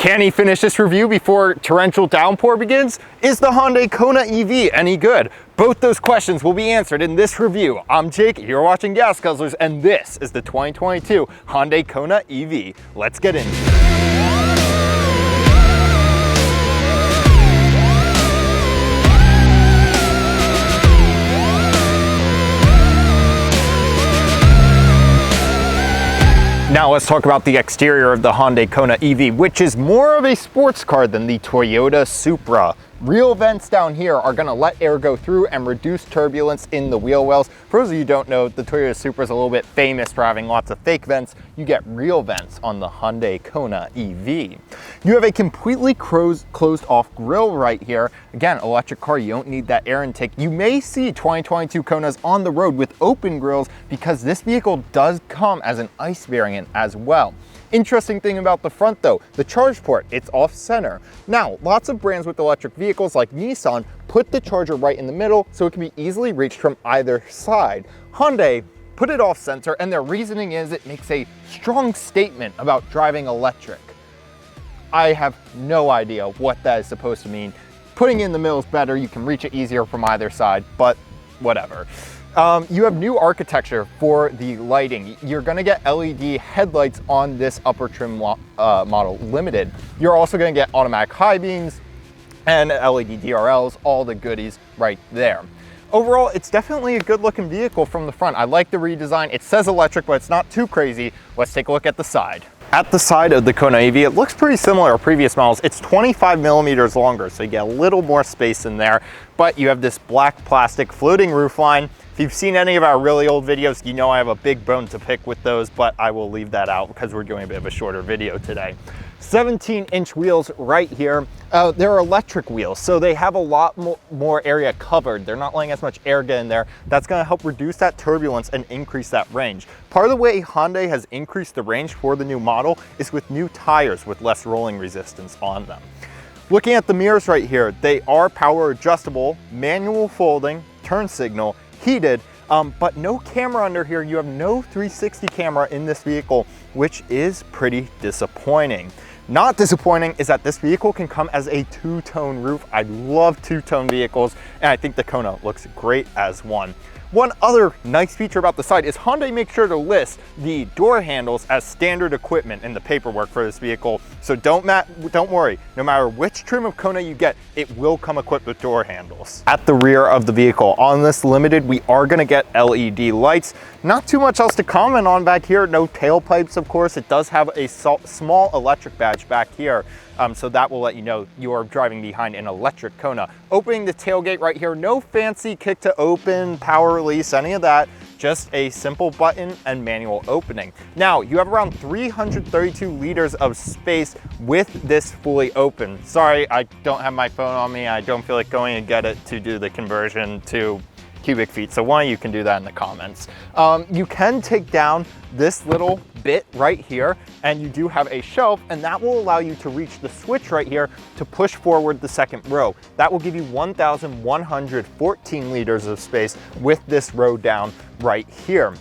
Can he finish this review before torrential downpour begins? Is the Hyundai Kona EV any good? Both those questions will be answered in this review. I'm Jake, you're watching Gas Guzzlers, and this is the 2022 Hyundai Kona EV. Let's get into it. Now let's talk about the exterior of the Hyundai Kona EV, which is more of a sports car than the Toyota Supra. Real vents down here are going to let air go through and reduce turbulence in the wheel wells. For those of you who don't know, the Toyota Supra is a little bit famous for having lots of fake vents. You get real vents on the Hyundai Kona EV. You have a completely closed off grille right here. Again, electric car, you don't need that air intake. You may see 2022 Konas on the road with open grilles because this vehicle does come as an ICE variant as well. Interesting thing about the front though, the charge port, it's off center. Now, lots of brands with electric vehicles like Nissan put the charger right in the middle so it can be easily reached from either side. Hyundai put it off center, and their reasoning is it makes a strong statement about driving electric. I have no idea what that is supposed to mean. Putting it in the middle is better, you can reach it easier from either side, but whatever. You have new architecture for the lighting. You're gonna get LED headlights on this upper trim model limited. You're also gonna get automatic high beams and LED DRLs, all the goodies right there. Overall, it's definitely a good looking vehicle from the front. I like the redesign. It says electric, but it's not too crazy. Let's take a look at the side. At the side of the Kona EV, it looks pretty similar to previous models. It's 25 millimeters longer, so you get a little more space in there, but you have this black plastic floating roofline. If you've seen any of our really old videos, you know I have a big bone to pick with those, but I will leave that out because we're doing a bit of a shorter video today. 17-inch wheels right here. They're electric wheels, so they have a lot more area covered. They're not letting as much air get in there. That's gonna help reduce that turbulence and increase that range. Part of the way Hyundai has increased the range for the new model is with new tires with less rolling resistance on them. Looking at the mirrors right here, they are power adjustable, manual folding, turn signal, heated, but no camera under here. You have no 360 camera in this vehicle, which is pretty disappointing. Not disappointing is that this vehicle can come as a two-tone roof. I love two-tone vehicles, and I think the Kona looks great as one. One other nice feature about the side is Hyundai makes sure to list the door handles as standard equipment in the paperwork for this vehicle. So don't worry, no matter which trim of Kona you get, it will come equipped with door handles. At the rear of the vehicle, on this limited, we are gonna get LED lights. Not too much else to comment on back here. No tailpipes, of course. It does have a small electric badge back here. So that will let you know you are driving behind an electric Kona. Opening the tailgate right here, no fancy kick to open, power release, any of that. Just a simple button and manual opening. Now, you have around 332 liters of space with this fully open. Sorry, I don't have my phone on me. I don't feel like going and get it to do the conversion to cubic feet, so one of you can do that in the comments. You can take down this little bit right here, and you do have a shelf, and that will allow you to reach the switch right here to push forward the second row. That will give you 1,114 liters of space with this row down right here.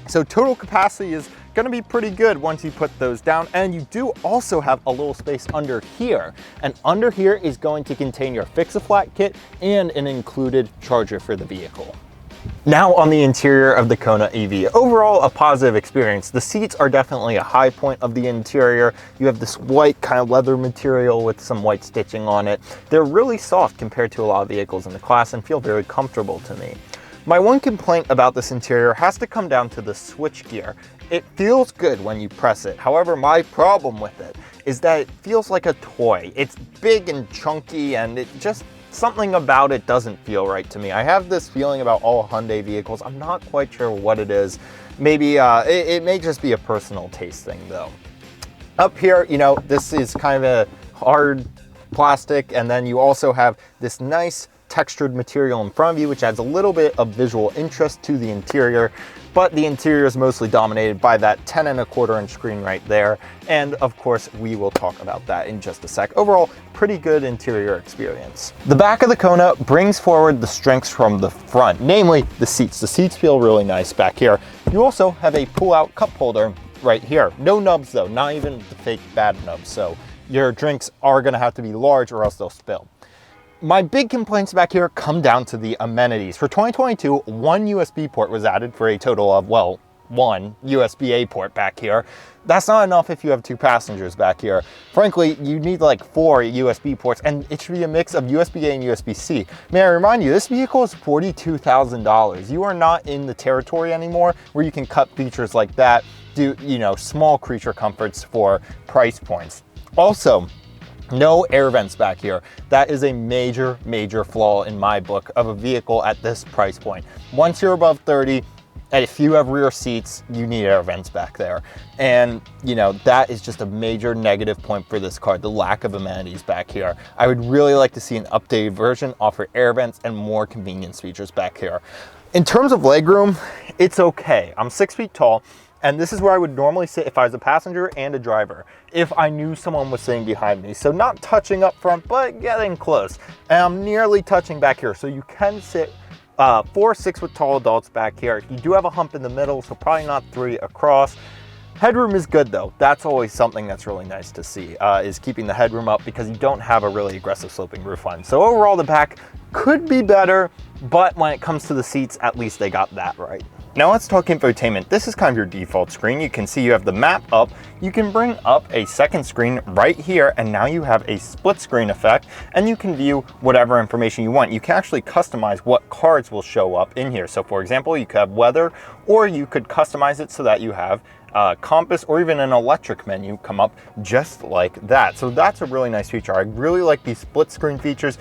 So total capacity is gonna be pretty good once you put those down, and you do also have a little space under here, and under here is going to contain your fix-a-flat kit and an included charger for the vehicle. Now on the interior of the Kona EV, overall a positive experience. The seats are definitely a high point of the interior. You have this white kind of leather material with some white stitching on it. They're really soft compared to a lot of vehicles in the class and feel very comfortable to me. My one complaint about this interior has to come down to the switch gear. It feels good when you press it. However, my problem with it is that it feels like a toy. It's big and chunky, and it just, something about it doesn't feel right to me. I have this feeling about all Hyundai vehicles. I'm not quite sure what it is. Maybe it may just be a personal taste thing though. Up here, you know, this is kind of a hard plastic, and then you also have this nice textured material in front of you, which adds a little bit of visual interest to the interior, but the interior is mostly dominated by that 10.25-inch screen right there. And of course, we will talk about that in just a sec. Overall, pretty good interior experience. The back of the Kona brings forward the strengths from the front, namely the seats. The seats feel really nice back here. You also have a pull-out cup holder right here. No nubs though, not even the fake bad nubs. So your drinks are gonna have to be large or else they'll spill. My big complaints back here come down to the amenities. For 2022, one USB port was added for a total of, well, one USB-A port back here. That's not enough if you have 2 passengers back here. Frankly, you need like 4 USB ports, and it should be a mix of USB-A and USB-C. May I remind you, this vehicle is $42,000. You are not in the territory anymore where you can cut features like that, do, you know, small creature comforts for price points. Also, no air vents back here. That is a major, major flaw in my book of a vehicle at this price point. Once you're above 30, and if you have rear seats, you need air vents back there. And you know, that is just a major negative point for this car, the lack of amenities back here. I would really like to see an updated version offer air vents and more convenience features back here. In terms of legroom, it's okay. I'm 6 feet tall, and this is where I would normally sit if I was a passenger and a driver, if I knew someone was sitting behind me. So not touching up front, but getting close. And I'm nearly touching back here, so you can sit 4 6-foot tall adults back here. You do have a hump in the middle, so probably not 3 across. Headroom is good though. That's always something that's really nice to see, is keeping the headroom up because you don't have a really aggressive sloping roofline. So overall, the back could be better, but when it comes to the seats, at least they got that right. Now let's talk infotainment. This is kind of your default screen. You can see you have the map up. You can bring up a second screen right here, and now you have a split screen effect, and you can view whatever information you want. You can actually customize what cards will show up in here. So for example, you could have weather, or you could customize it so that you have compass or even an electric menu come up just like that. So that's a really nice feature. I really like these split screen features.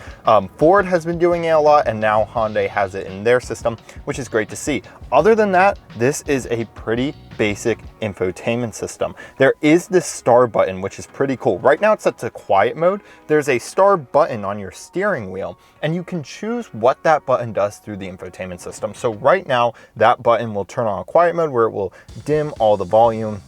Ford has been doing it a lot, and now Hyundai has it in their system, which is great to see. Other than that, this is a pretty basic infotainment system. There is this star button, which is pretty cool. Right now it's set to quiet mode. There's a star button on your steering wheel, and you can choose what that button does through the infotainment system. So right now that button will turn on a quiet mode where it will dim all the volume.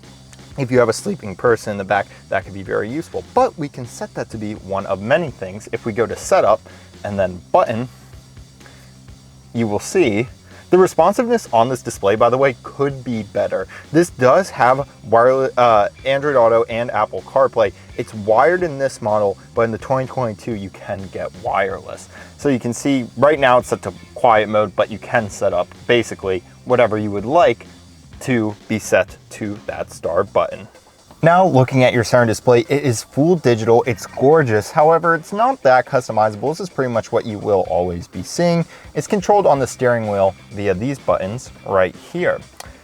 If you have a sleeping person in the back, that could be very useful. But we can set that to be one of many things. If we go to setup and then button, you will see the responsiveness on this display, by the way, could be better. This does have wireless Android Auto and Apple CarPlay. It's wired in this model, but in the 2022, you can get wireless. So you can see right now it's set to quiet mode, but you can set up basically whatever you would like to be set to that star button. Now looking at your center display, it is full digital, it's gorgeous. However, it's not that customizable. This is pretty much what you will always be seeing. It's controlled on the steering wheel via these buttons right here.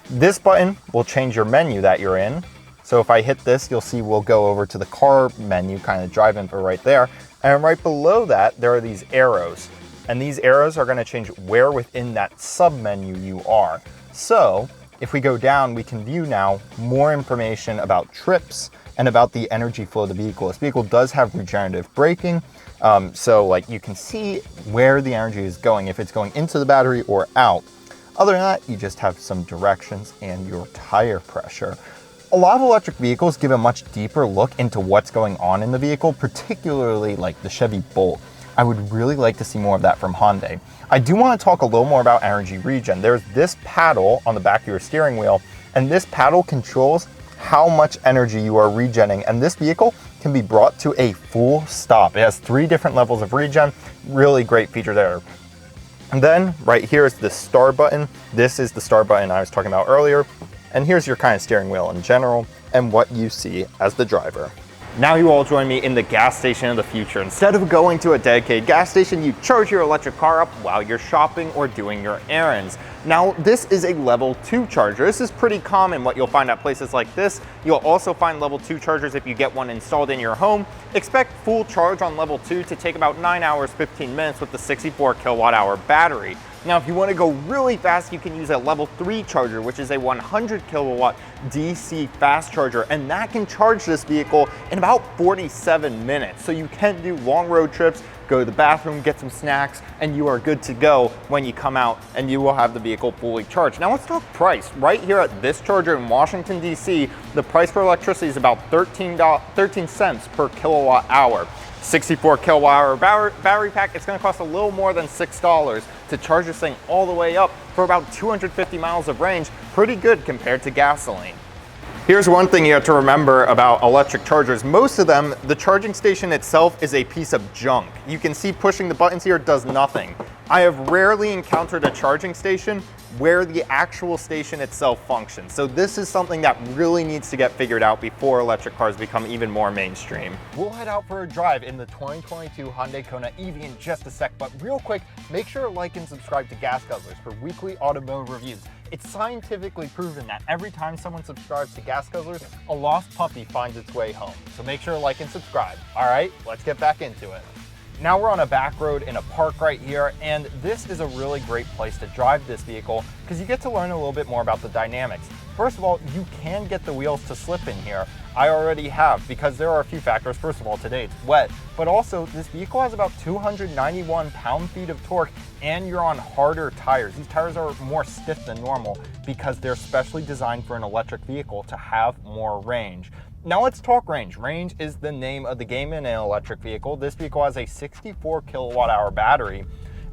This button will change your menu that you're in. So if I hit this, you'll see we'll go over to the car menu, kind of drive info right there. And right below that, there are these arrows. And these arrows are gonna change where within that sub menu you are. So if we go down, we can view now more information about trips and about the energy flow of the vehicle. This vehicle does have regenerative braking. So like you can see where the energy is going, if it's going into the battery or out. Other than that, you just have some directions and your tire pressure. A lot of electric vehicles give a much deeper look into what's going on in the vehicle, particularly like the Chevy Bolt. I would really like to see more of that from Hyundai. I do want to talk a little more about energy regen. There's this paddle on the back of your steering wheel, and this paddle controls how much energy you are regenning, and this vehicle can be brought to a full stop. It has 3 different levels of regen. Really great feature there. And then right here is the star button. This is the star button I was talking about earlier. And here's your kind of steering wheel in general and what you see as the driver. Now you all join me in the gas station of the future. Instead of going to a dedicated gas station, you charge your electric car up while you're shopping or doing your errands. Now, this is a level 2 charger. This is pretty common what you'll find at places like this. You'll also find level 2 chargers if you get one installed in your home. Expect full charge on level 2 to take about 9 hours, 15 minutes with the 64 kilowatt hour battery. Now, if you want to go really fast, you can use a level 3 charger, which is a 100 kilowatt DC fast charger, and that can charge this vehicle in about 47 minutes. So you can do long road trips, go to the bathroom, get some snacks, and you are good to go when you come out, and you will have the vehicle fully charged. Now let's talk price. Right here at this charger in Washington, DC, the price for electricity is about 13 cents per kilowatt hour. 64 kilowatt hour battery pack, it's going to cost a little more than $6 to charge this thing all the way up for about 250 miles of range. Pretty good compared to gasoline. Here's one thing you have to remember about electric chargers. Most of them, the charging station itself is a piece of junk. You can see pushing the buttons here does nothing. I have rarely encountered a charging station where the actual station itself functions. So this is something that really needs to get figured out before electric cars become even more mainstream. We'll head out for a drive in the 2022 Hyundai Kona EV in just a sec, but real quick, make sure to like and subscribe to Gas Guzzlers for weekly automotive reviews. It's scientifically proven that every time someone subscribes to Gas Guzzlers, a lost puppy finds its way home. So make sure to like and subscribe. All right, let's get back into it. Now we're on a back road in a park right here, and this is a really great place to drive this vehicle because you get to learn a little bit more about the dynamics. First of all, you can get the wheels to slip in here. I already have, because there are a few factors. First of all, today it's wet, but also this vehicle has about 291 pound-feet of torque, and you're on harder tires. These tires are more stiff than normal because they're specially designed for an electric vehicle to have more range. Now let's talk range. Range is the name of the game in an electric vehicle. This vehicle has a 64 kilowatt hour battery,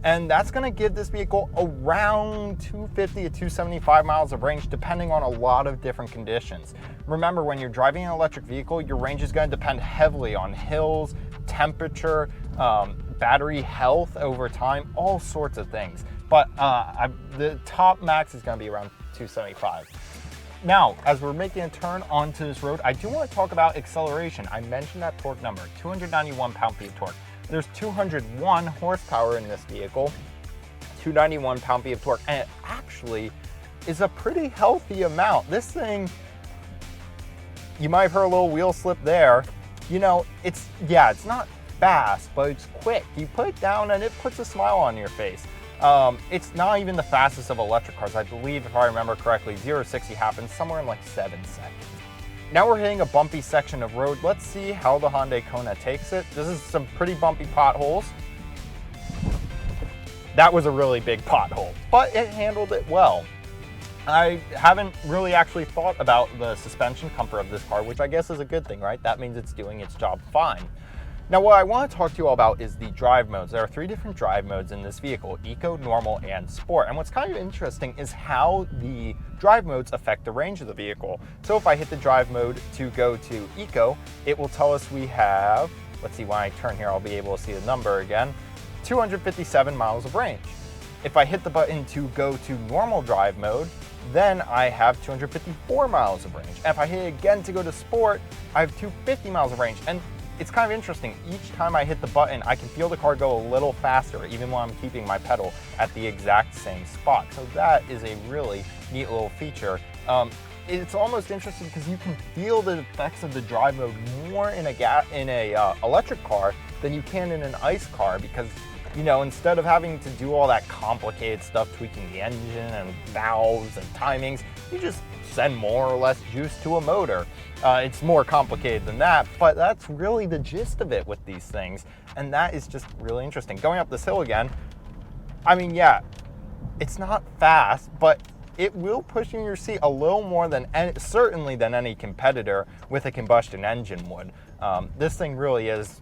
and that's going to give this vehicle around 250 to 275 miles of range, depending on a lot of different conditions. Remember, when you're driving an electric vehicle, your range is going to depend heavily on hills, temperature, battery health over time, all sorts of things. But the top max is going to be around 275. Now, as we're making a turn onto this road, I do want to talk about acceleration. I mentioned that torque number, 291 pound-feet of torque. There's 201 horsepower in this vehicle, 291 pound-feet of torque, and it actually is a pretty healthy amount. This thing, you might have heard a little wheel slip there. You know, it's not fast, but it's quick. You put it down and it puts a smile on your face. It's not even the fastest of electric cars. I believe, if I remember correctly, 0 to 60 happens somewhere in like 7 seconds. Now we're hitting a bumpy section of road. Let's see how the Hyundai Kona takes it. This is some pretty bumpy potholes. That was a really big pothole, but it handled it well. I haven't really actually thought about the suspension comfort of this car, which I guess is a good thing, right? That means it's doing its job fine. Now, what I want to talk to you all about is the drive modes. There are 3 different drive modes in this vehicle: Eco, Normal, and Sport. And what's kind of interesting is how the drive modes affect the range of the vehicle. So if I hit the drive mode to go to Eco, it will tell us we have, let's see, when I turn here, I'll be able to see the number again, 257 miles of range. If I hit the button to go to Normal drive mode, then I have 254 miles of range. And if I hit it again to go to Sport, I have 250 miles of range. And it's kind of interesting. Each time I hit the button, I can feel the car go a little faster, even when I'm keeping my pedal at the exact same spot. So that is a really neat little feature. It's almost interesting because you can feel the effects of the drive mode more in a electric car than you can in an ICE car, because, you know, instead of having to do all that complicated stuff, tweaking the engine and valves and timings, you just send more or less juice to a motor. It's more complicated than that, but that's really the gist of it with these things, and that is just really interesting. Going up this hill again, I mean, yeah, it's not fast, but it will push you in your seat a little more than certainly than any competitor with a combustion engine would. This thing really is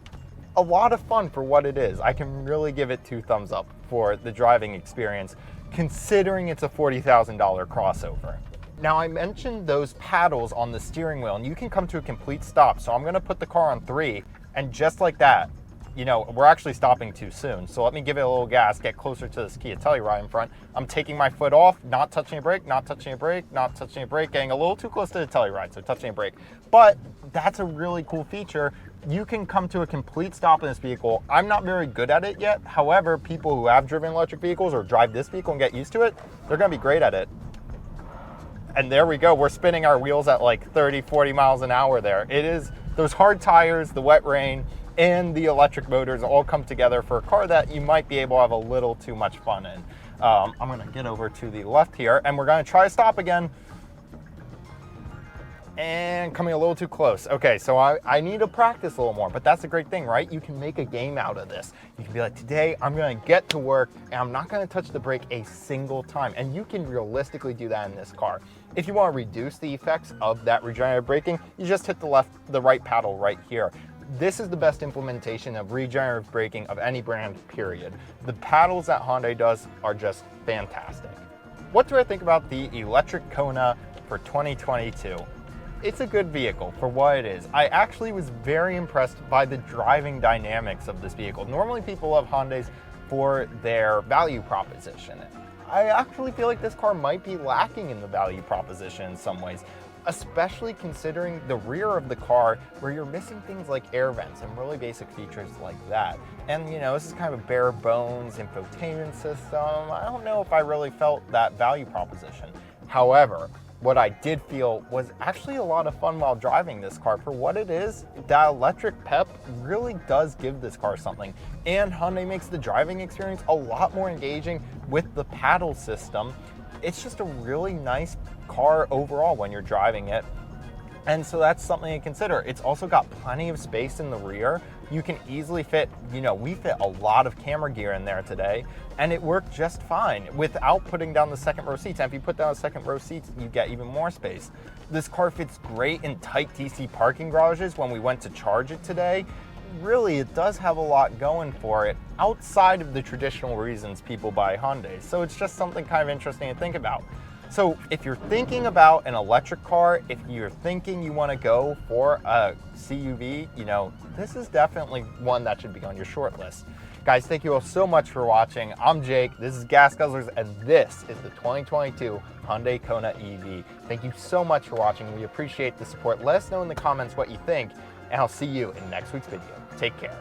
a lot of fun for what it is. I can really give it 2 thumbs up for the driving experience, considering it's a $40,000 crossover. Now, I mentioned those paddles on the steering wheel, and you can come to a complete stop. So I'm gonna put the car on 3, and just like that, you know, we're actually stopping too soon. So let me give it a little gas, get closer to this Kia Telluride in front. I'm taking my foot off, not touching a brake, not touching a brake, not touching a brake, getting a little too close to the Telluride, so touching a brake. But that's a really cool feature. You can come to a complete stop in this vehicle. I'm not very good at it yet. However, people who have driven electric vehicles or drive this vehicle and get used to it, they're gonna be great at it. And there we go, we're spinning our wheels at like 30, 40 miles an hour there. It is those hard tires, the wet rain, and the electric motors all come together for a car that you might be able to have a little too much fun in. I'm gonna get over to the left here, and we're gonna try to stop again. And coming a little too close. Okay, so I need to practice a little more, but that's a great thing, right? You can make a game out of this. You can be like, today I'm gonna get to work and I'm not gonna touch the brake a single time. And you can realistically do that in this car. If you wanna reduce the effects of that regenerative braking, you just hit the right paddle right here. This is the best implementation of regenerative braking of any brand, period. The paddles that Hyundai does are just fantastic. What do I think about the electric Kona for 2022? it's a good vehicle for what it is. I actually was very impressed by the driving dynamics of this vehicle. Normally people love Hyundais for their value proposition. I actually feel like this car might be lacking in the value proposition in some ways, especially considering the rear of the car where you're missing things like air vents and really basic features like that. And you know, this is kind of a bare bones infotainment system. I don't know if I really felt that value proposition. However, what I did feel was actually a lot of fun while driving this car. For what it is, that electric pep really does give this car something. And Hyundai makes the driving experience a lot more engaging with the paddle system. It's just a really nice car overall when you're driving it. And so that's something to consider. It's also got plenty of space in the rear. You can easily fit, you know, we fit a lot of camera gear in there today, and it worked just fine without putting down the second row seats. And if you put down the second row seats, you get even more space. This car fits great in tight DC parking garages when we went to charge it today. Really, it does have a lot going for it outside of the traditional reasons people buy Hyundai. So it's just something kind of interesting to think about. So if you're thinking about an electric car, if you're thinking you want to go for a CUV, you know, this is definitely one that should be on your short list. Guys, thank you all so much for watching. I'm Jake, this is Gas Guzzlers, and this is the 2022 Hyundai Kona EV. Thank you so much for watching. We appreciate the support. Let us know in the comments what you think, and I'll see you in next week's video. Take care.